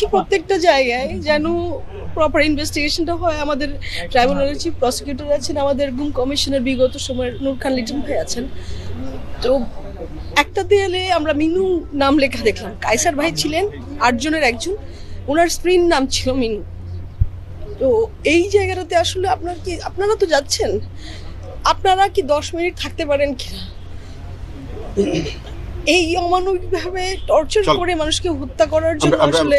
চাচ্ছি প্রত্যেকটা জায়গায় যেন প্রপার ইনভেস্টিগেশনটা হয়। আমাদের ট্রাইব্যুনালের চিফ প্রসিকিউটর আছেন, আমাদের গুম কমিশনের বিগত সময়ের নূর খান লিটন ভাই আছেন। তো একটা দেয়ালে আমরা মিনু নাম লেখা দেখলাম। কায়সার ভাই ছিলেন 8 জনের একজন, ওনার স্ত্রীর নাম ছিল মিনু। তো এই জায়গাটাতে আসলে আপনারা তো যাচ্ছেন, আপনারা কি 10 মিনিট থাকতে পারেন কিনা? এই অমানবিকভাবে টর্চার করে মানুষকে হত্যা করার জন্য আসলে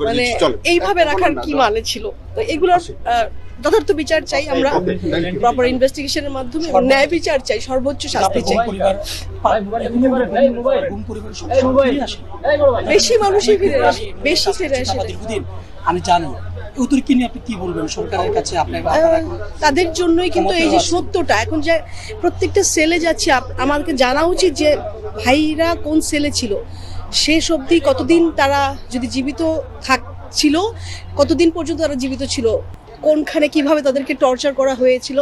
মানে এইভাবে রাখার কি মানে ছিল? তো এগুলোর যথার্থ বিচার চাই আমরা, প্রপার ইনভেস্টিগেশনের মাধ্যমে ন্যায় বিচার চাই, সর্বোচ্চ শাস্তি চাই। বেশি মানুষই ফিরে আসে, বেশি ফিরে আসে। আমি জানি ওদেরকে নিয়ে আপনি কি বলবেন সরকারের কাছে? তাদের জন্যই কিন্তু এই যে সত্যটা এখন যে প্রত্যেকটা সেলে যাচ্ছি, আমাকে জানা উচিত যে ভাইরা কোন সেলে ছিল, শেষ অবধি কতদিন তারা যদি জীবিত ছিল, কতদিন পর্যন্ত তারা জীবিত ছিল, কোনখানে কিভাবে তাদেরকে টর্চার করা হয়েছিল,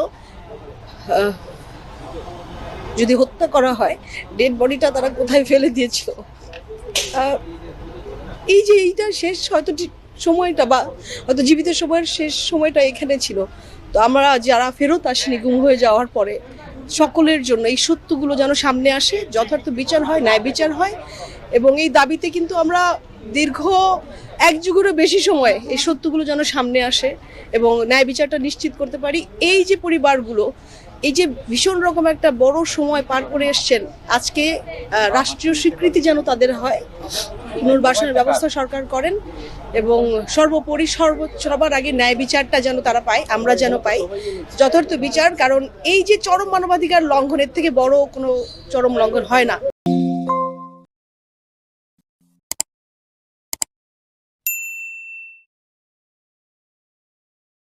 যদি হত্যা করা হয় ডেড বডিটা তারা কোথায় ফেলে দিয়েছিল। এই যে এইটা শেষ হয়তো সময়টা বা হয়তো জীবিত সময়ের শেষ সময়টা এখানে ছিল। তো আমরা যারা ফেরত আসেনি গুম হয়ে যাওয়ার পরে, সকলের জন্য এই সত্যগুলো যেন সামনে আসে, যথার্থ বিচার হয়, ন্যায় বিচার হয়। এবং এই দাবিতে কিন্তু আমরা দীর্ঘ 1 যুগেরও বেশি সময় এই সত্যগুলো যেন সামনে আসে এবং ন্যায় বিচারটা নিশ্চিত করতে পারি। এই যে পরিবারগুলো এই যে ভীষণ রকম একটা বড় সময় পার করে এসছেন, আজকে রাষ্ট্রীয় স্বীকৃতি যেন তাদের হয়, পুনর্বাসনের ব্যবস্থা সরকার করেন এবং সর্বোপরি সবার আগে ন্যায় বিচারটা যেন তারা পায়, আমরা যেন পাই যথার্থ বিচার। কারণ এই যে চরম মানবাধিকার লঙ্ঘনের থেকে বড় কোনো চরম লঙ্ঘন হয় না।